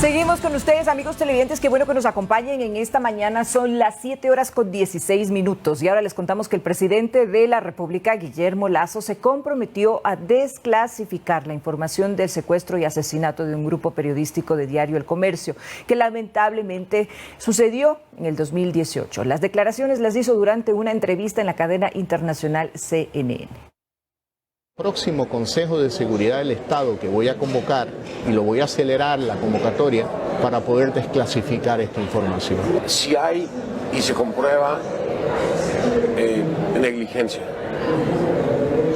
Seguimos con ustedes, amigos televidentes, qué bueno que nos acompañen en esta mañana. Son las 7:16 y ahora les contamos que el presidente de la República, Guillermo Lasso, se comprometió a desclasificar la información del secuestro y asesinato de un grupo periodístico de diario El Comercio, que lamentablemente sucedió en el 2018. Las declaraciones las hizo durante una entrevista en la cadena internacional CNN. Próximo Consejo de Seguridad del Estado que voy a convocar, y lo voy a acelerar la convocatoria para poder desclasificar esta información. Si hay y se comprueba negligencia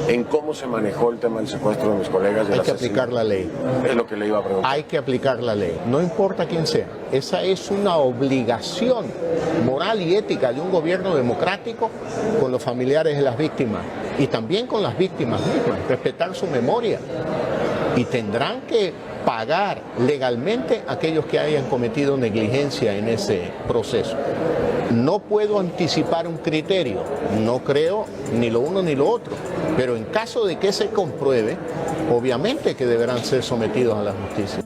en cómo se manejó el tema del secuestro de mis colegas, hay que aplicar la ley. Es lo que le iba a preguntar. Hay que aplicar la ley, no importa quién sea. Esa es una obligación moral y ética de un gobierno democrático con los familiares de las víctimas y también con las víctimas mismas, respetar su memoria. Y tendrán que pagar legalmente a aquellos que hayan cometido negligencia en ese proceso. No puedo anticipar un criterio, no creo ni lo uno ni lo otro, pero en caso de que se compruebe, obviamente que deberán ser sometidos a la justicia.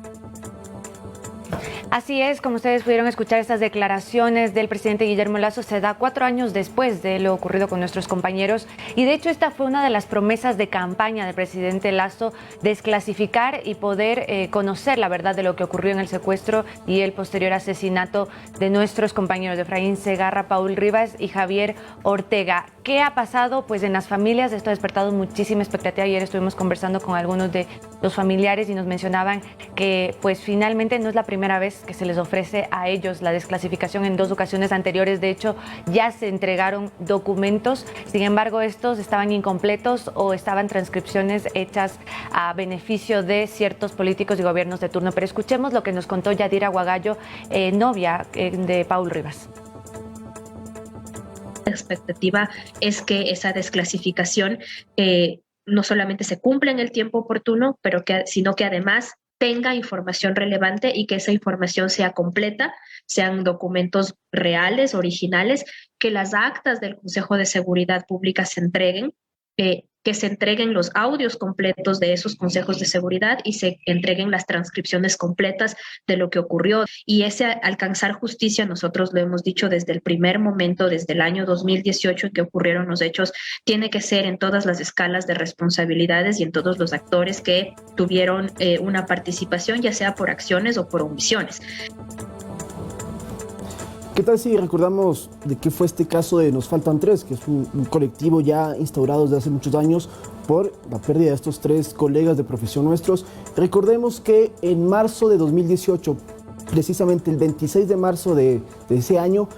Así es, como ustedes pudieron escuchar, estas declaraciones del presidente Guillermo Lasso se da 4 años después de lo ocurrido con nuestros compañeros, y de hecho esta fue una de las promesas de campaña del presidente Lasso: desclasificar y poder conocer la verdad de lo que ocurrió en el secuestro y el posterior asesinato de nuestros compañeros de Efraín Segarra, Paul Rivas y Javier Ortega. ¿Qué ha pasado? Pues en las familias esto ha despertado muchísima expectativa. Ayer estuvimos conversando con algunos de los familiares y nos mencionaban que pues finalmente no es la primera vez que se les ofrece a ellos la desclasificación. En 2 ocasiones anteriores, de hecho, ya se entregaron documentos. Sin embargo, estos estaban incompletos o estaban transcripciones hechas a beneficio de ciertos políticos y gobiernos de turno. Pero escuchemos lo que nos contó Yadira Guagallo, novia de Paul Rivas. La expectativa es que esa desclasificación no solamente se cumpla en el tiempo oportuno, sino que además tenga información relevante y que esa información sea completa, sean documentos reales, originales, que las actas del Consejo de Seguridad Pública se entreguen, que se entreguen los audios completos de esos consejos de seguridad y se entreguen las transcripciones completas de lo que ocurrió. Y ese alcanzar justicia, nosotros lo hemos dicho desde el primer momento, desde el año 2018 en que ocurrieron los hechos, tiene que ser en todas las escalas de responsabilidades y en todos los actores que tuvieron una participación, ya sea por acciones o por omisiones. ¿Qué tal si recordamos de qué fue este caso de Nos Faltan 3, que es un colectivo ya instaurado desde hace muchos años por la pérdida de estos 3 colegas de profesión nuestros? Recordemos que en marzo de 2018, precisamente el 26 de marzo de ese año,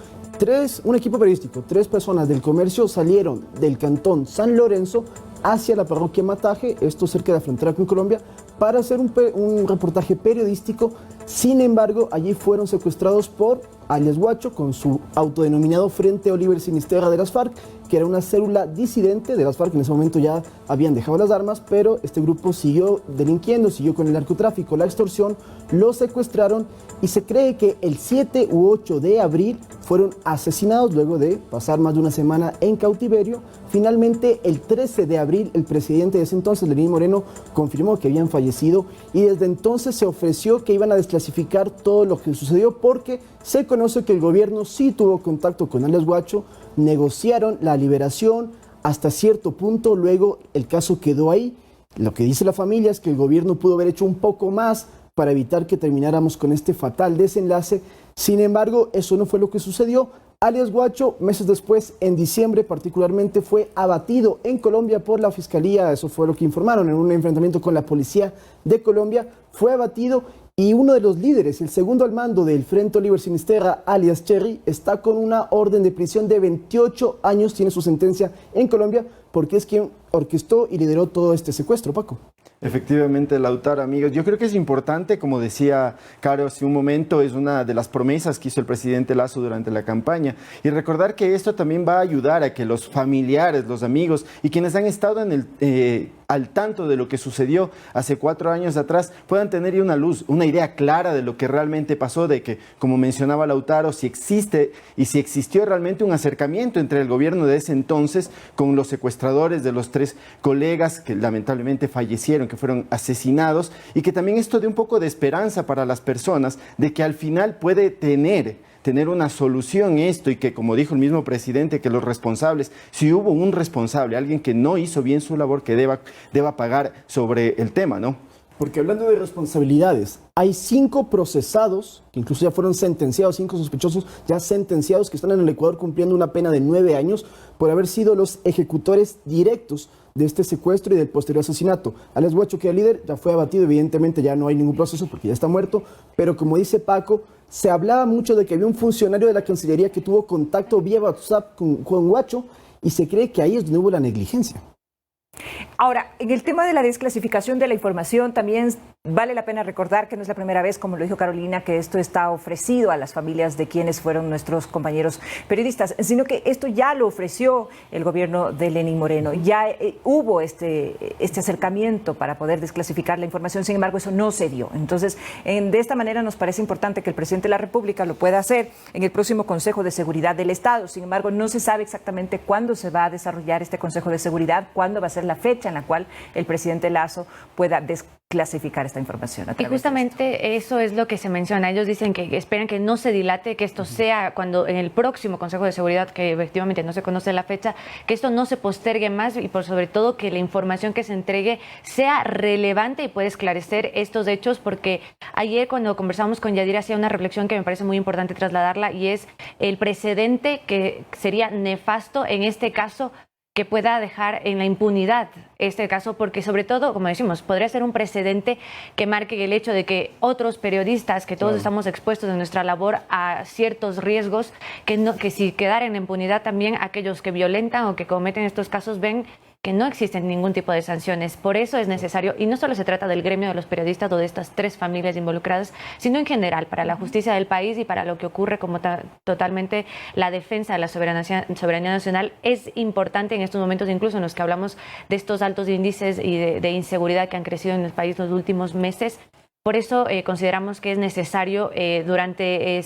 un equipo periodístico, 3 personas del Comercio salieron del cantón San Lorenzo hacia la parroquia Mataje, esto cerca de la frontera con Colombia, para hacer un reportaje periodístico. Sin embargo, allí fueron secuestrados por alias Guacho con su autodenominado Frente Oliver Sinisterra de las FARC, que era una célula disidente de las FARC. En ese momento ya habían dejado las armas, pero este grupo siguió delinquiendo, siguió con el narcotráfico, la extorsión, lo secuestraron y se cree que el 7 u 8 de abril fueron asesinados luego de pasar más de una semana en cautiverio. Finalmente, el 13 de abril, el presidente de ese entonces, Lenín Moreno, confirmó que habían fallecido y desde entonces se ofreció que iban a desclasificar todo lo que sucedió porque se conoce que el gobierno sí tuvo contacto con alias Guacho, negociaron la liberación hasta cierto punto, luego el caso quedó ahí. Lo que dice la familia es que el gobierno pudo haber hecho un poco más para evitar que termináramos con este fatal desenlace. Sin embargo, eso no fue lo que sucedió. Alias Guacho, meses después, en diciembre particularmente, fue abatido en Colombia por la Fiscalía, eso fue lo que informaron, en un enfrentamiento con la Policía de Colombia, fue abatido y uno de los líderes, el segundo al mando del Frente Oliver Sinisterra, alias Cherry, está con una orden de prisión de 28 años, tiene su sentencia en Colombia, porque es quien orquestó y lideró todo este secuestro, Paco. Efectivamente, Lautaro, amigos. Yo creo que es importante, como decía Caro hace un momento, es una de las promesas que hizo el presidente Lasso durante la campaña. Y recordar que esto también va a ayudar a que los familiares, los amigos y quienes han estado en el al tanto de lo que sucedió hace 4 años atrás, puedan tener una luz, una idea clara de lo que realmente pasó, de que, como mencionaba Lautaro, si existe y si existió realmente un acercamiento entre el gobierno de ese entonces con los secuestradores de los 3 colegas que lamentablemente fallecieron, que fueron asesinados, y que también esto dé un poco de esperanza para las personas de que al final puede tener una solución esto, y que, como dijo el mismo presidente, que los responsables, si hubo un responsable, alguien que no hizo bien su labor, que deba pagar sobre el tema, ¿no? Porque hablando de responsabilidades, hay 5 procesados, que incluso ya fueron sentenciados, 5 sospechosos ya sentenciados, que están en el Ecuador cumpliendo una pena de 9 años por haber sido los ejecutores directos de este secuestro y del posterior asesinato. Alex Guacho, que era líder, ya fue abatido, evidentemente ya no hay ningún proceso porque ya está muerto, pero como dice Paco, se hablaba mucho de que había un funcionario de la Cancillería que tuvo contacto vía WhatsApp con Guacho, y se cree que ahí es donde hubo la negligencia. Ahora, en el tema de la desclasificación de la información, también vale la pena recordar que no es la primera vez, como lo dijo Carolina, que esto está ofrecido a las familias de quienes fueron nuestros compañeros periodistas, sino que esto ya lo ofreció el gobierno de Lenín Moreno. Ya hubo este acercamiento para poder desclasificar la información, sin embargo, eso no se dio. Entonces, de esta manera nos parece importante que el presidente de la República lo pueda hacer en el próximo Consejo de Seguridad del Estado. Sin embargo, no se sabe exactamente cuándo se va a desarrollar este Consejo de Seguridad, cuándo va a ser la fecha en la cual el presidente Lasso pueda desclasificar esta información. Y justamente eso es lo que se menciona. Ellos dicen que esperan que no se dilate, que esto sea cuando en el próximo Consejo de Seguridad, que efectivamente no se conoce la fecha, que esto no se postergue más, y por sobre todo que la información que se entregue sea relevante y pueda esclarecer estos hechos, porque ayer cuando conversamos con Yadira hacía una reflexión que me parece muy importante trasladarla, y es el precedente que sería nefasto en este caso, que pueda dejar en la impunidad este caso, porque sobre todo, como decimos, podría ser un precedente que marque el hecho de que otros periodistas, que todos estamos expuestos en nuestra labor a ciertos riesgos, que si quedara en la impunidad también aquellos que violentan o que cometen estos casos ven que no existen ningún tipo de sanciones. Por eso es necesario, y no solo se trata del gremio de los periodistas o de estas 3 familias involucradas, sino en general para la justicia del país y para lo que ocurre como totalmente la defensa de la soberanía nacional. Es importante en estos momentos, incluso en los que hablamos de estos altos índices y de inseguridad que han crecido en el país los últimos meses. Por eso consideramos que es necesario durante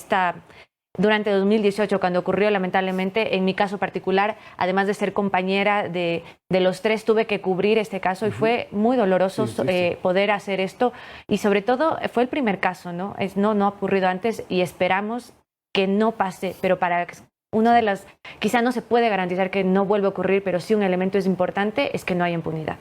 2018, cuando ocurrió lamentablemente, en mi caso particular, además de ser compañera de los 3, tuve que cubrir este caso y fue muy doloroso poder hacer esto, y sobre todo fue el primer caso, ¿no? No ha ocurrido antes y esperamos que no pase, pero quizá no se puede garantizar que no vuelva a ocurrir, pero sí un elemento es importante, es que no haya impunidad.